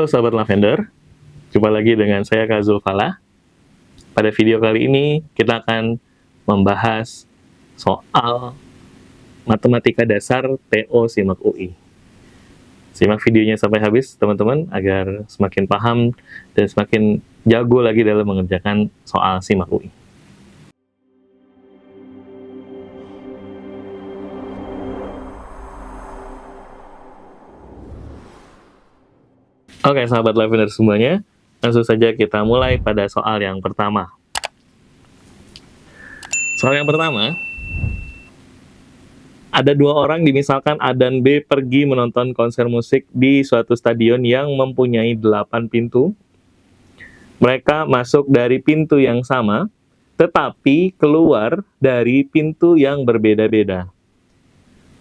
Halo sahabat Lavender, jumpa lagi dengan saya Kak Zulfala. Pada video kali ini kita akan membahas soal matematika dasar TO SIMAK UI. Simak videonya sampai habis teman-teman agar semakin paham dan semakin jago lagi dalam mengerjakan soal SIMAK UI. Oke sahabat Lavender semuanya, langsung saja kita mulai pada soal yang pertama. Soal yang pertama, ada dua orang misalkan A dan B pergi menonton konser musik di suatu stadion yang mempunyai 8 pintu. Mereka masuk dari pintu yang sama, tetapi keluar dari pintu yang berbeda-beda.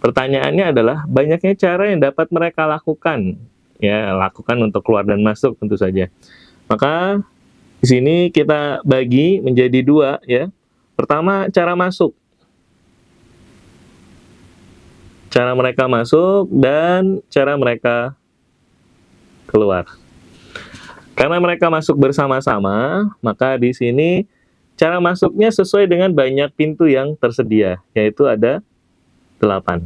Pertanyaannya adalah, banyaknya cara yang dapat mereka lakukan. Ya, lakukan untuk keluar dan masuk tentu saja. Maka di sini kita bagi menjadi dua ya. Pertama, cara masuk. Cara mereka masuk dan cara mereka keluar. Karena mereka masuk bersama-sama, maka di sini cara masuknya sesuai dengan banyak pintu yang tersedia, yaitu ada 8.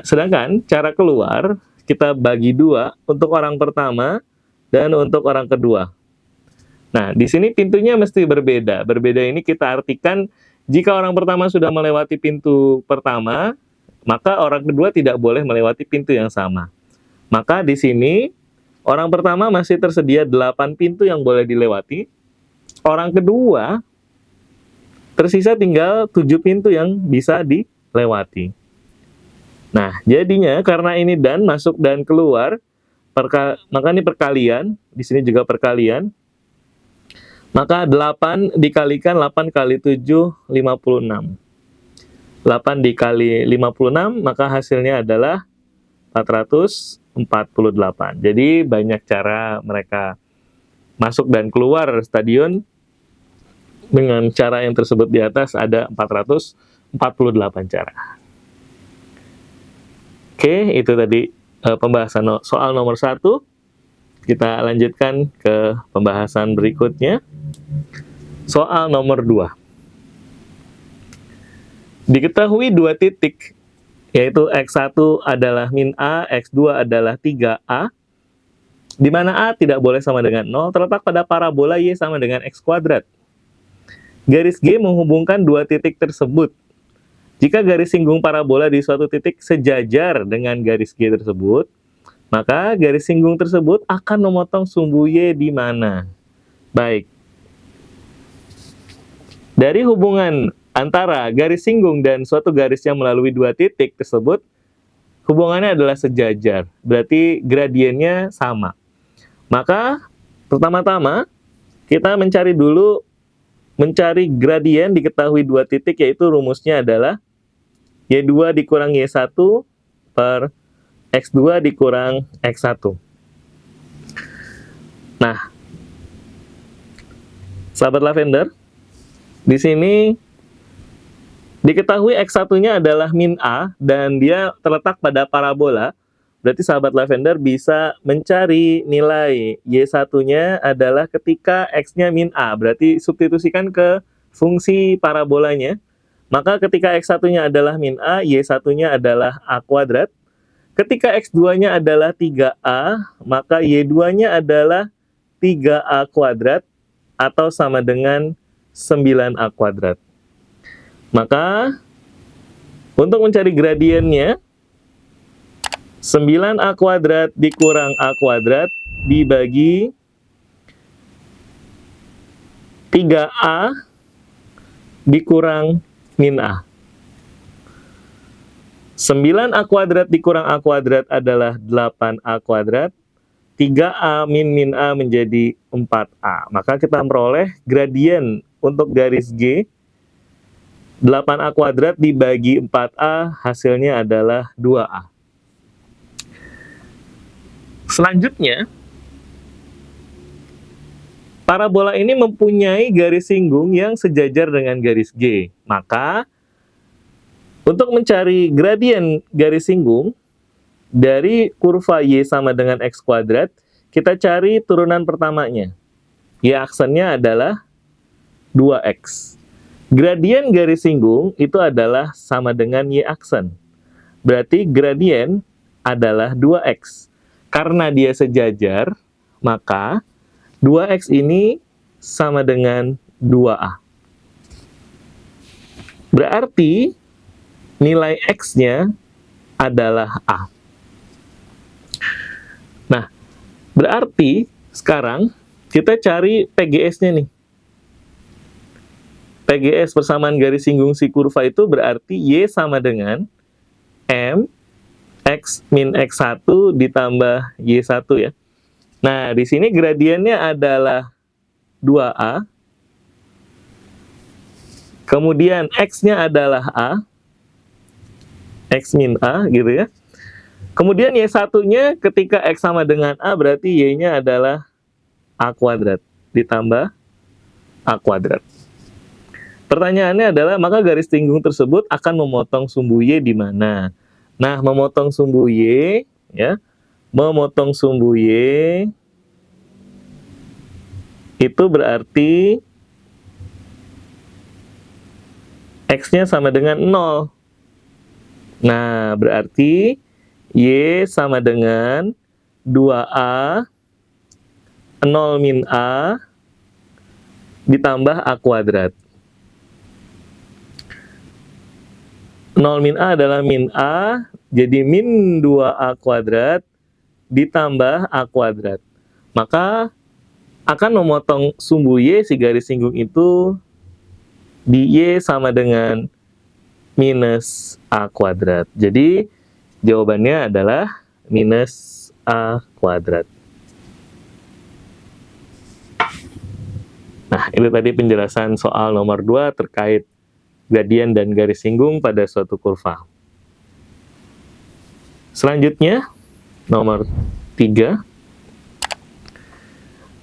Sedangkan cara keluar kita bagi dua untuk orang pertama dan untuk orang kedua. Nah, di sini pintunya mesti berbeda. Berbeda ini kita artikan jika orang pertama sudah melewati pintu pertama, maka orang kedua tidak boleh melewati pintu yang sama. Maka di sini orang pertama masih tersedia 8 pintu yang boleh dilewati. Orang kedua tersisa tinggal 7 pintu yang bisa dilewati. Nah, jadinya karena ini dan masuk dan keluar, maka ini perkalian, di sini juga perkalian. Maka 8 dikalikan 8 kali 7, 56. 8 dikali 56, maka hasilnya adalah 448. Jadi banyak cara mereka masuk dan keluar stadion. Dengan cara yang tersebut di atas ada 448 cara. Oke, itu tadi pembahasan soal nomor 1. Kita lanjutkan ke pembahasan berikutnya. Soal nomor 2. Diketahui 2 titik, yaitu X1 adalah min A, X2 adalah 3A, di mana A tidak boleh sama dengan 0, terletak pada parabola Y sama dengan X kuadrat. Garis G menghubungkan 2 titik tersebut. Jika garis singgung parabola di suatu titik sejajar dengan garis G tersebut, maka garis singgung tersebut akan memotong sumbu Y di mana? Baik. Dari hubungan antara garis singgung dan suatu garis yang melalui 2 titik tersebut, hubungannya adalah sejajar. Berarti gradiennya sama. Maka, pertama-tama, kita mencari gradien diketahui 2 titik, yaitu rumusnya adalah Y2 dikurang Y1 per X2 dikurang X1. Nah, sahabat Lavender, di sini diketahui X1-nya adalah min A dan dia terletak pada parabola. Berarti sahabat Lavender bisa mencari nilai Y1-nya adalah ketika X-nya min A. Berarti substitusikan ke fungsi parabolanya. Maka ketika X1-nya adalah min A, Y1-nya adalah A kuadrat. Ketika X2-nya adalah 3A, maka Y2-nya adalah 3A kuadrat atau sama dengan 9A kuadrat. Maka, untuk mencari gradiennya, 9A kuadrat dikurang A kuadrat dibagi 3A dikurang min A. 9A kuadrat dikurang A kuadrat adalah 8A kuadrat. 3A min A menjadi 4A. Maka kita memperoleh gradien untuk garis G. 8A kuadrat dibagi 4A hasilnya adalah 2A. Selanjutnya, parabola ini mempunyai garis singgung yang sejajar dengan garis G. Maka, untuk mencari gradien garis singgung, dari kurva Y sama dengan X kuadrat, kita cari turunan pertamanya. Y aksennya adalah 2X. Gradien garis singgung itu adalah sama dengan Y aksen. Berarti gradien adalah 2X. Karena dia sejajar, maka 2X ini sama dengan 2A. Berarti nilai X-nya adalah A. Nah, berarti sekarang kita cari PGS-nya nih. PGS persamaan garis singgung si kurva itu berarti Y sama dengan M X min X1 ditambah Y1 ya. Nah, di sini gradiennya adalah 2A. Kemudian X-nya adalah A. X min A gitu ya. Kemudian Y1-nya ketika X sama dengan A berarti Y-nya adalah A kuadrat ditambah A kuadrat. Pertanyaannya adalah, maka garis singgung tersebut akan memotong sumbu Y di mana? Nah, memotong sumbu Y, ya, memotong sumbu Y itu berarti X-nya sama dengan 0. Nah, berarti Y sama dengan 2A 0 min A ditambah A kuadrat. 0 min A adalah min A, jadi min 2A kuadrat ditambah A kuadrat. Maka akan memotong sumbu Y si garis singgung itu di Y sama dengan minus A kuadrat. Jadi jawabannya adalah minus A kuadrat. Nah, itu tadi penjelasan soal nomor 2 terkait gradien dan garis singgung pada suatu kurva. Selanjutnya, nomor 3.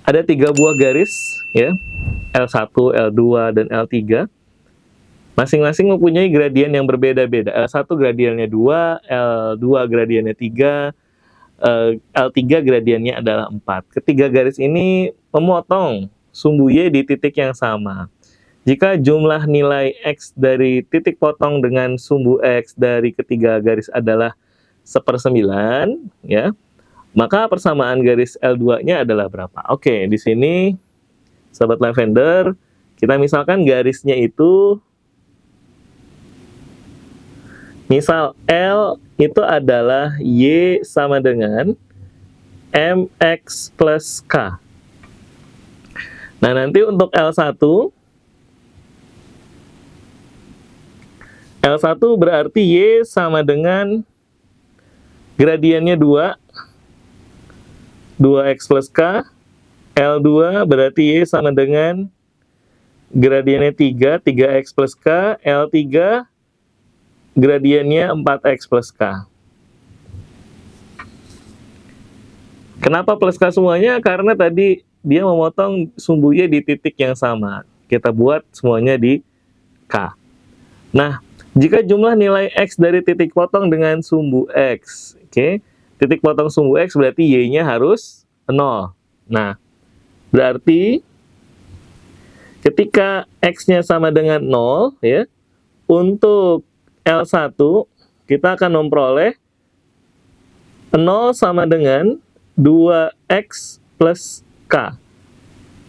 Ada 3 buah garis, ya, L1, L2, dan L3. Masing-masing mempunyai gradien yang berbeda-beda. L1 gradiennya 2, L2 gradiennya 3, L3 gradiennya adalah 4. Ketiga garis ini memotong sumbu Y di titik yang sama. Jika jumlah nilai X dari titik potong dengan sumbu X dari ketiga garis adalah 1/9, ya, maka persamaan garis L2-nya adalah berapa? Oke, di sini, sahabat Lavender, kita misalkan garisnya itu, misal L itu adalah Y sama dengan MX plus K. Nah, nanti untuk L1 berarti Y sama dengan gradiennya 2, 2X plus K. L2 berarti Y sama dengan gradiennya 3, 3X plus K. L3 gradiennya 4X plus K. Kenapa plus K semuanya? Karena tadi dia memotong sumbu Y di titik yang sama. Kita buat semuanya di K. Nah, jika jumlah nilai X dari titik potong dengan sumbu X, oke, titik potong sumbu X berarti Y-nya harus 0. Nah, berarti ketika X-nya sama dengan 0, ya, untuk L1 kita akan memperoleh 0 sama dengan 2X plus K.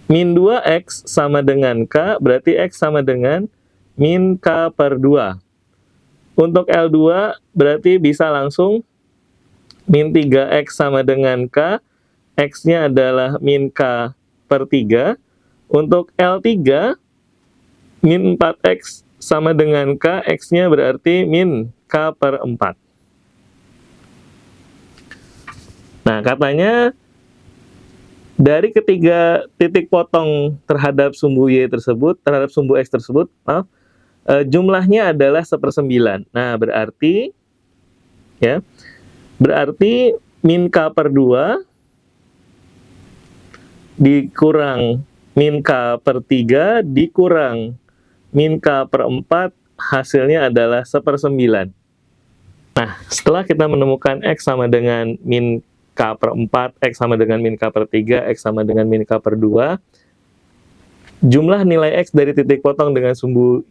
Min 2X sama dengan K, berarti X sama dengan min K per 2. Untuk L2 berarti bisa langsung min 3X sama dengan K, X-nya adalah min K per 3. Untuk L3, min 4X sama dengan K, X-nya berarti min K per 4. Nah, katanya dari ketiga titik potong terhadap sumbu Y tersebut, terhadap sumbu X tersebut, jumlahnya adalah 1/9. Nah, berarti, ya, berarti min K per 2 dikurang min K per 3 dikurang min K per 4, hasilnya adalah 1/9. Nah, setelah kita menemukan X sama dengan min K per 4, X sama dengan min K per 3, X sama dengan min K per 2. Jumlah nilai X dari titik potong dengan sumbu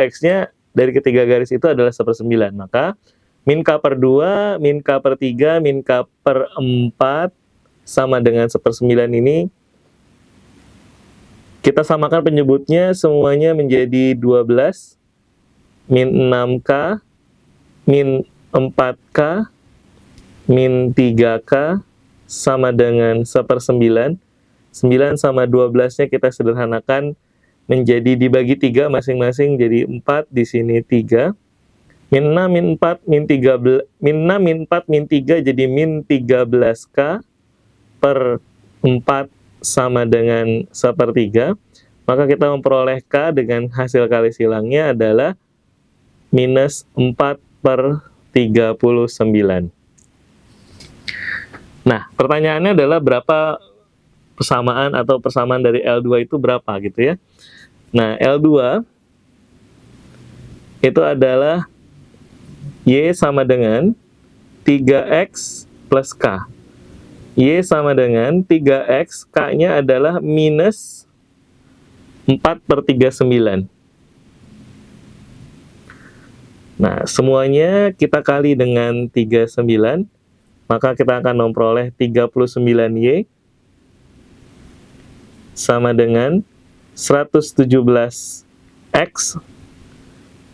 X-nya dari ketiga garis itu adalah 1/9. Maka min K per 2, min K per 3, min K per 4 sama dengan 1/9 ini. Kita samakan penyebutnya semuanya menjadi 12, min 6K, min 4K, min 3K sama dengan 1/9. 9 sama 12-nya kita sederhanakan menjadi dibagi 3 masing-masing jadi 4, di sini 3. Min 6, min 4, min 13, min 6, min 4, min 3 jadi min 13K per 4 sama dengan 1/3. Maka kita memperoleh K dengan hasil kali silangnya adalah minus 4 per 39. Nah, pertanyaannya adalah berapa persamaan atau persamaan dari L2 itu berapa gitu ya. Nah, L2 itu adalah Y sama dengan 3X plus K. Y sama dengan 3X, K-nya adalah minus 4 per 39. Nah, semuanya kita kali dengan 39, maka kita akan memperoleh 39Y sama dengan 117X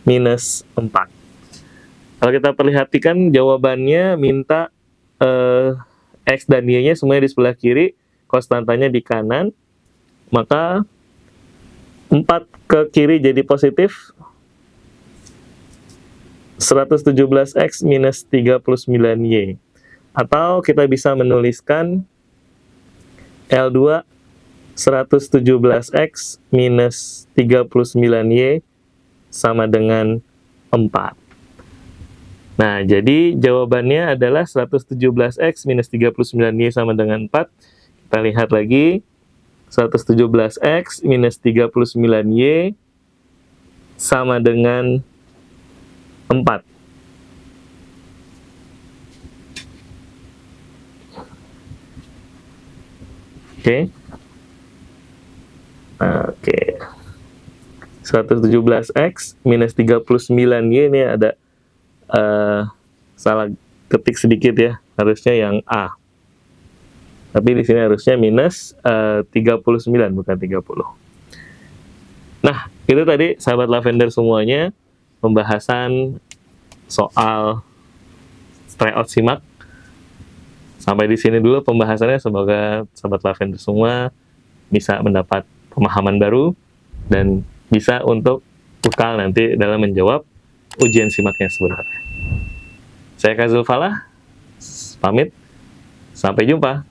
minus 4. Kalau kita perhatikan jawabannya minta X dan Y-nya semuanya di sebelah kiri, konstantanya di kanan, maka 4 ke kiri jadi positif, 117X minus 39Y. Atau kita bisa menuliskan L2 117X minus 39Y sama dengan 4. Nah, jadi jawabannya adalah 117X minus 39Y sama dengan 4. Kita lihat lagi, 117X minus 39Y sama dengan 4. Oke. Oke. 117X minus 39Y ini ada salah ketik sedikit ya. Harusnya yang A. Tapi di sini harusnya minus 39 bukan 30. Nah, itu tadi sahabat lavender semuanya pembahasan soal tryout simak. Sampai di sini dulu pembahasannya, semoga sahabat lavender semua bisa mendapat pemahaman baru dan bisa untuk bekal nanti dalam menjawab ujian simaknya sebenarnya. Saya Kazul Falah, pamit, sampai jumpa.